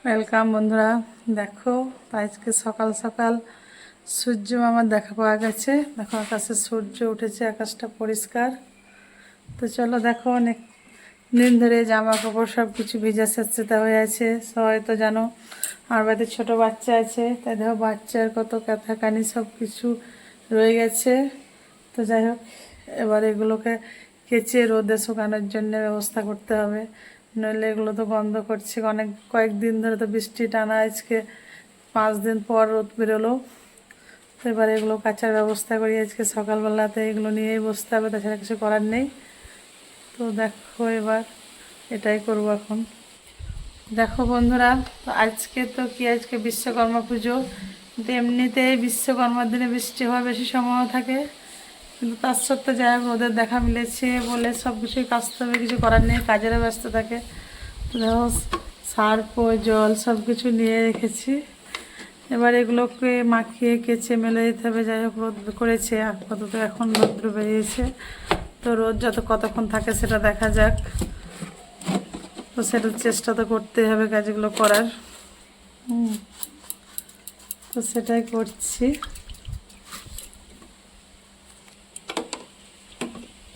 Welcome বন্ধুরা। দেখো আজকে সকাল সকাল সূর্য আমার দেখা পাওয়া গেছে। দেখো আকাশে সূর্য উঠেছে, আকাশটা পরিষ্কার। তো চলো দেখো, অনেক দিন ধরে জামা কাপড় সব কিছু ভিজা স্যাঁতসেঁতে হয়ে আছে। সবাই তো জানো আমার বাড়িতে ছোটো বাচ্চা আছে, তাই দেখো বাচ্চার কত কাঁথা কানি সব কিছু রয়ে গেছে। তো যাই হোক, এবার এগুলোকে কেচে রোদে শুকানোর জন্য ব্যবস্থা করতে হবে, নইলে এগুলো তো গন্ধ করছে। কয়েকদিন ধরে তো বৃষ্টি টানা, আজকে 5 দিন পর রোদ বেরোলো। তো এবার এগুলো কাচার ব্যবস্থা করি। আজকে সকালবেলাতে এগুলো নিয়েই বসতে হবে, তাছাড়া কিছু করার নেই। তো দেখো এবার এটাই করব এখন। দেখো বন্ধুরা, তো আজকে তো কি, আজকে বিশ্বকর্মা পুজো। কিন্তু এমনিতেই বিশ্বকর্মার দিনে বৃষ্টি হওয়ার বেশি সম্ভাবনা থাকে, কিন্তু তার সত্ত্বেও যাই হোক রোদের দেখা মিলেছে বলে সব কিছুই কাচতে হবে, কিছু করার নেই, কাজেরও ব্যস্ত থাকে। তো দেখো সার্ফ ও জল সব কিছু নিয়ে রেখেছি। এবার এগুলোকে মাখিয়ে কেচে মেলে দিতে হবে। যাই হোক রোদ করেছে, আপাতত এখন রোদ্র বেরিয়েছে। তো রোদ কতক্ষণ থাকে সেটা দেখা যাক। তো সেটার চেষ্টা তো করতেই হবে কাজগুলো করার। তো সেটাই করছি।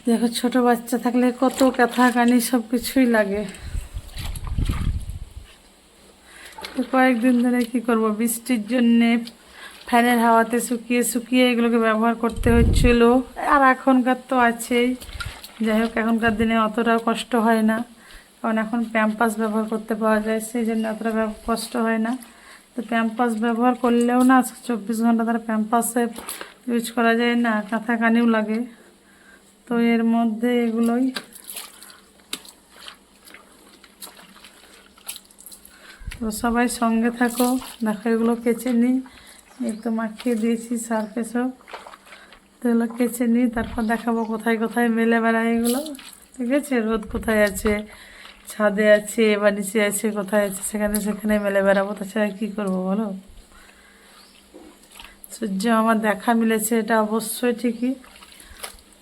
দেখো ছোট বাচ্চা থাকলে কত কাঁথা কানি সব কিছুই লাগে। কয়েকদিন ধরে কি করব, বৃষ্টির জন্যে ফ্যানের হাওয়াতে শুকিয়ে শুকিয়ে এগুলোকে ব্যবহার করতে হচ্ছিল। আর এখনকার তো আছেই। যাই হোক এখনকার দিনে অতটাও কষ্ট হয় না, কারণ এখন প্যাম্পাস ব্যবহার করতে পাওয়া যায়, সেই জন্য অতটা কষ্ট হয় না। তো প্যাম্পাস ব্যবহার করলেও না 24 ঘন্টা ধরে প্যাম্পাসে ইউজ করা যায় না, কাঁথা কানিও লাগে। তো এর মধ্যে এগুলোই তো সবাই সঙ্গে থাকো। দেখো এগুলো কেচে নিই, একটু মাখিয়ে দিয়েছি সার্ফে সব। তো এগুলো কেচে নিই, তারপর দেখাবো কোথায় কোথায় মেলে বেড়ায় এগুলো। ঠিক আছে, রোদ কোথায় আছে, ছাদে আছে বা নিচে আছে, কোথায় আছে সেখানে সেখানে মেলে বেড়াবো, তাছাড়া কী করবো বলো। সূর্য আমার দেখা মিলেছে এটা অবশ্যই ঠিকই,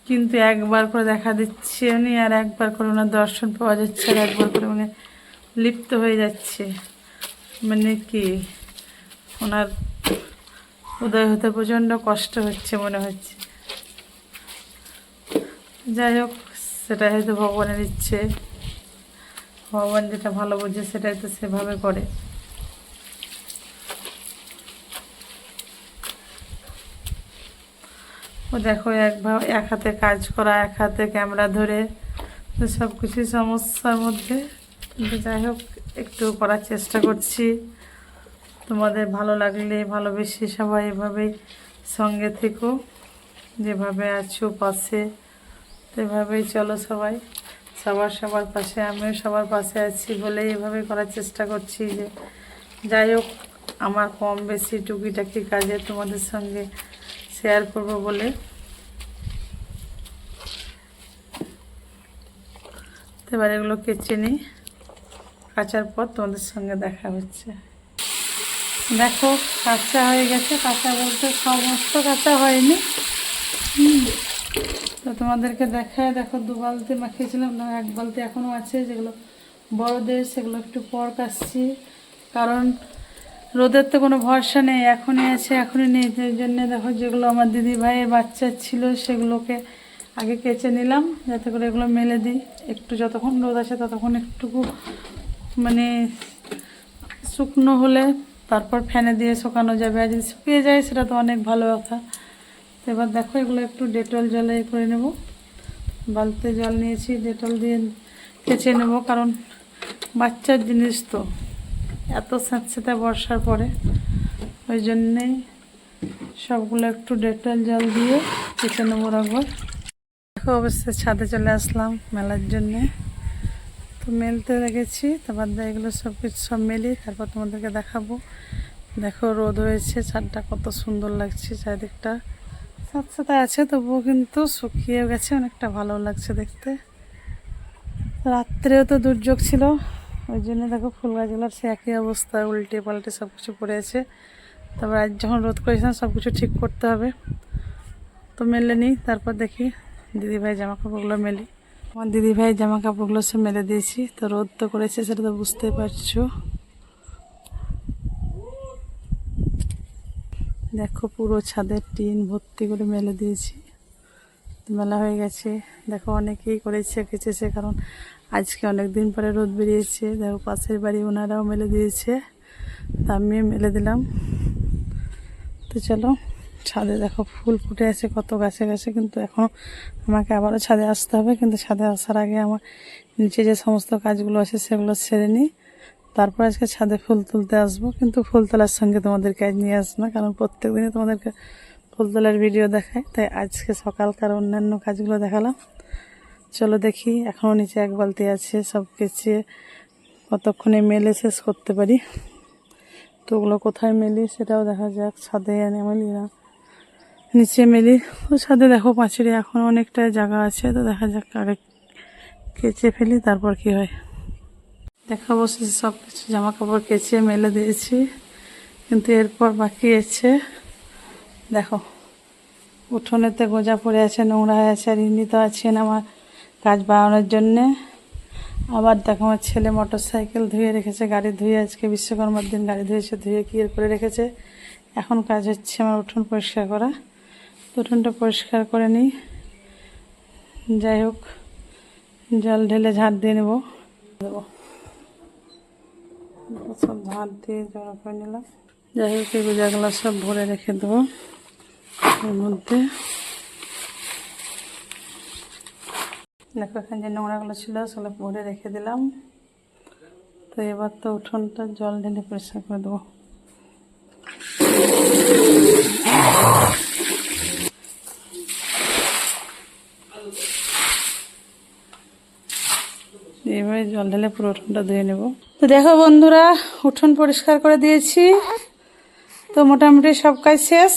কিন্তু একবার করে দেখা দিচ্ছে উনি, আর একবার করে ওনার দর্শন পাওয়া যাচ্ছে, আর একবার করে মানে লিপ্ত হয়ে যাচ্ছে। মানে কি, ওনার উদয় হতে প্রচণ্ড কষ্ট হচ্ছে মনে হচ্ছে। যাই হোক, সেটাই হয়তো ভগবানের ইচ্ছে, ভগবান যেটা ভালো বোঝে সেটাই তো সেভাবে করে। ও দেখো এক হাতে কাজ করা, এক হাতে ক্যামেরা ধরে, তো সব কিছুই সমস্যার মধ্যে। কিন্তু যাই হোক একটু করার চেষ্টা করছি। তোমাদের ভালো লাগলে ভালোবেসে সবাই এভাবেই সঙ্গে থেকো, যেভাবে আছো পাশে সেভাবেই চলো সবাই। সবার পাশে, আমিও সবার পাশে আছি বলেই এভাবে করার চেষ্টা করছি। যে যাই হোক আমার কম বেশি টুকিটাকি কাজে তোমাদের সঙ্গে শেয়ার করব বলে। তো এবার এগুলো কেচে নিই, কাচার পর তোমাদের সঙ্গে দেখা হচ্ছে। দেখো কাঁচা হয়ে গেছে, কাঁচা বলতে সমস্ত কাঁচা হয়নি। তো তোমাদেরকে দেখায়, দেখো 2 বালতি মাখিয়েছিলাম না, 1 বালতি এখনও আছে, যেগুলো বড়দের সেগুলো একটু পর কাচ্ছি। কারণ রোদের তো কোনো ভরসা নেই, এখনই আছে এখনই নেই। সেই জন্যে দেখো যেগুলো আমার দিদি ভাইয়ের বাচ্চা ছিল সেগুলোকে আগে কেচে নিলাম, যাতে করে এগুলো মেলে দিই। একটু যতক্ষণ রোদ আসে ততক্ষণ একটুকু মানে শুকনো হলে তারপর ফ্যানে দিয়ে শুকানো যাবে। আর যদি শুকিয়ে যায় সেটা তো অনেক ভালো কথা। তো এবার দেখো এগুলো একটু ডেটল জলে করে নেব। বালতিতে জল নিয়েছি, ডেটল দিয়ে কেচে নেব, কারণ বাচ্চার জিনিস তো এত স্যাঁতস্যাঁতে বর্ষার পরে, ওই জন্যেই সবগুলো একটু ডেটল জল দিয়ে কেচে নেবো রাখবো। দেখো অবশ্যই ছাদে চলে আসলাম মেলার জন্যে। তো মেলতে রেখেছি, তারপর এগুলো সব কিছু সব মেলি, তারপর তোমাদেরকে দেখাবো। দেখো রোদ হয়েছে, ছাদটা কত সুন্দর লাগছে, চারিদিকটা স্যাঁতস্যাঁতে আছে তবুও কিন্তু শুকিয়ে গেছে, অনেকটা ভালো লাগছে দেখতে। রাত্রেও তো দুর্যোগ ছিল, ওই জন্য দেখো ফুল গাছগুলোর সে একই অবস্থা, উল্টে পাল্টে সব কিছু পড়ে আছে। তারপর আজ যখন রোদ করেছিলাম সব কিছু ঠিক করতে হবে। তো মেলে নিই, তারপর দেখি দিদিভাই জামা কাপড়গুলো মেলি। আমার দিদিভাই জামা কাপড়গুলো সব মেলে দিয়েছি। তো রোদ তো করেছে সেটা তো বুঝতেই পারছো, দেখো পুরো ছাদের টিন ভর্তি করে মেলে দিয়েছি, মেলা হয়ে গেছে। দেখো অনেকেই করেছে কেচেছে, কারণ আজকে অনেক দিন পরে রোদ বেরিয়েছে। দেখো পাশের বাড়ি ওনারাও মেলে দিয়েছে, তা আমিও মেলে দিলাম। তো চলো ছাদে দেখো ফুল ফুটে আছে কত গাছে গাছে, কিন্তু এখনও আমাকে আবারও ছাদে আসতে হবে। কিন্তু ছাদে আসার আগে আমার নিচে যে সমস্ত কাজগুলো আছে সেগুলো সেরে নিই, তারপর আজকে ছাদে ফুল তুলতে আসবো। কিন্তু ফুল তোলার সঙ্গে তোমাদেরকে আজ নিয়ে আসবো না, কারণ প্রত্যেক দিনই তোমাদেরকে ফুল তোলার ভিডিও দেখায়, তাই আজকে সকালকার অন্যান্য কাজগুলো দেখালাম। চলো দেখি, এখনও নিচে এক বালতি আছে, সব কেচে কতক্ষণে মেলে শেষ করতে পারি। তো ওগুলো কোথায় মেলি সেটাও দেখা যাক। ছাদে এনে মেলি না, নিচে মেলি। ও ছাদে দেখো পাঁচিলে এখন অনেকটা জায়গা আছে, তো দেখা যাক আগে কেচে ফেলি তারপর কি হয়। দেখা অবশ্যই সব কিছু জামা কাপড় কেচে মেলে দিয়েছি, কিন্তু এরপর বাকি আছে দেখো উঠোনেতে গোজা পড়ে আছে, নোংরা হয়ে আছে। আর ইনি তো আছেন আমার কাজ বাড়ানোর জন্যে। আবার দেখো আমার ছেলে মোটর সাইকেল ধুয়ে রেখেছে, গাড়ি ধুয়ে, আজকে বিশ্বকর্মার দিন গাড়ি ধুয়েছে, ধুয়ে ক্লিয়ার করে রেখেছে। এখন কাজ হচ্ছে আমার উঠোন পরিষ্কার করা। উঠোনটা পরিষ্কার করে নিই, যাই হোক জল ঢেলে ঝাড় দিয়ে নেবো, দেবো সব ঝাড় দিয়ে জড়ো করে নিলাম। যাই হোক এই গোজাগুলো সব ভরে রেখে দেবো এর মধ্যে। দেখো এখানে যে নোংরাগুলো ছিল সেগুলো ভরে রেখে দিলাম। তো এবার তো উঠোনটা জল ঢেলে পরিষ্কার করে দেবো। এবারে জল ঢেলে পুরো উঠোনটা ধুয়ে নেব। তো দেখো বন্ধুরা, উঠোন পরিষ্কার করে দিয়েছি, তো মোটামুটি সব কাজ শেষ।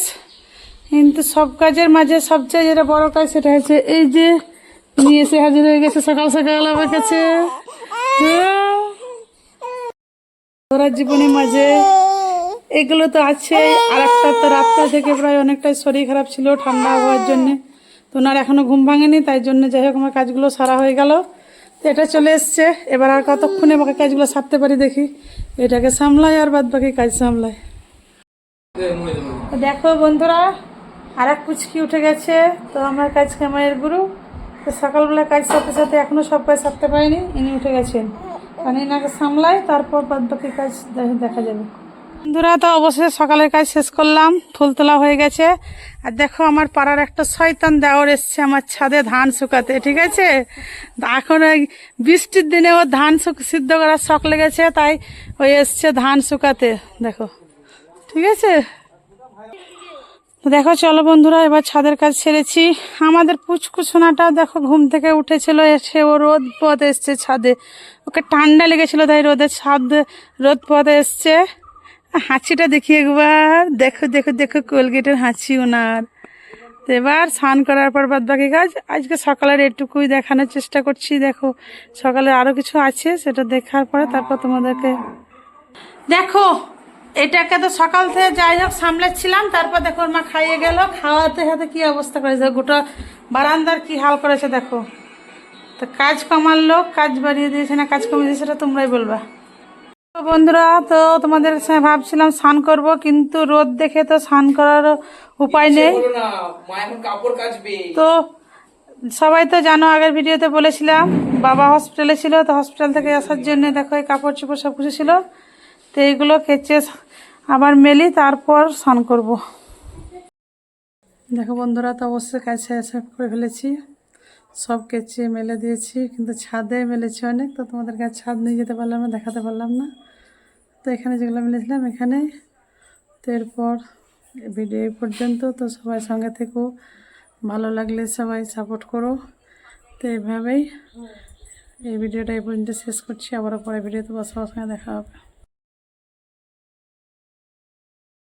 কিন্তু সব কাজের মাঝে সবচেয়ে যেটা বড় কাজ সেটা হচ্ছে এই যে নিয়ে এসে হাজির হয়ে গেছে সকাল সকাল আমার কাছে। ওরা জীবনের মাঝে এগুলো তো আছে। আর একটা তো রাত্রে থেকে প্রায় অনেকটাই শরীর খারাপ ছিল ঠান্ডা আবহাওয়ার জন্যে, তো ওনার এখনও ঘুম ভাঙেনি, তাই জন্য যাই হোক আমার কাজগুলো সারা হয়ে গেল। তো এটা চলে এসছে, এবার আর কতক্ষণে আমাকে কাজগুলো সারতে পারি দেখি। এটাকে সামলাই আর বাদ বাকি কাজ সামলাই। তো দেখো বন্ধুরা, আর এক পুচকি উঠে গেছে, তো আমার কাজ কামাইয়ের গুরু। তো সকালবেলা কাজ সাথে সাথে এখনও সব কাজ সারতে পারিনি, ইনি উঠে গেছেন, কারণ এনাকে সামলাই, তারপর বাদ বাকি কাজ দেখা যাবে। বন্ধুরা তো অবশ্যই সকালের কাজ শেষ করলাম, ফুল তোলা হয়ে গেছে। আর দেখো আমার পাড়ার একটা শয়তান দেওর এসছে আমার ছাদে ধান শুকাতে, ঠিক আছে। এখন ওই বৃষ্টির দিনে ও ধান সিদ্ধ করার শখ লেগেছে, তাই ওই এসছে ধান শুকাতে, দেখো, ঠিক আছে। দেখো চলো বন্ধুরা, এবার ছাদের কাজ সেরেছি। আমাদের পুচকুচোনাটাও দেখো ঘুম থেকে উঠেছিল, এসে ও রোদ পথে এসছে ছাদে, ওকে ঠান্ডা লেগেছিল তাই রোদ পথে এসছে। হাঁচিটা দেখি একবার, দেখো দেখো দেখো কোলগেটের হাঁচি ওনার। তো এবার স্নান করার পর বাদ বাকি কাজ আজকে সকালের এটুকুই দেখানোর চেষ্টা করছি। দেখো সকালের আরও কিছু আছে, সেটা দেখার পরে তারপর তোমাদেরকে দেখো। এটাকে তো সকাল থেকে যাই হোক সামলাচ্ছিলাম, তারপর দেখো ওর মা খাইয়ে গেল, খাওয়াতে হাতে কি অবস্থা করেছে, গোটা বারান্দার কি হাল করেছে দেখো। তো কাজ কমার লোক কাজ বাড়িয়ে দিয়েছে না কাজ কমিয়ে দিয়েছে, সেটা তোমরাই বলবা। তো বন্ধুরা, তো তোমাদের সঙ্গে ভাবছিলাম স্নান করব, কিন্তু রোদ দেখে তো স্নান করার উপায় নেই। তো সবাই তো জানো, আগের ভিডিওতে বলেছিলাম বাবা হসপিটালে ছিল, তো হসপিটাল থেকে আসার জন্য দেখো এই কাপড় চোপড় সব কিছু ছিল, তো এইগুলো কেচে আবার মেলি, তারপর স্নান করব। দেখো বন্ধুরা, তো অবশ্যই কাজ শেষ করে ফেলেছি, সব কেচে মেলে দিয়েছি, কিন্তু ছাদে মেলেছি অনেক, তো তোমাদের কাছে ছাদ নিয়ে যেতে পারলাম না, দেখাতে পারলাম না। তো এখানে যেগুলো মেলেছিলাম এখানে। তো এরপর ভিডিও এই পর্যন্ত। তো সবাই সঙ্গে থেকো, ভালো লাগলে সবাই সাপোর্ট করো। তো এইভাবেই এই ভিডিওটা এই পর্যন্ত শেষ করছি, আবারও পরে ভিডিওতে সবার সঙ্গে দেখা হবে।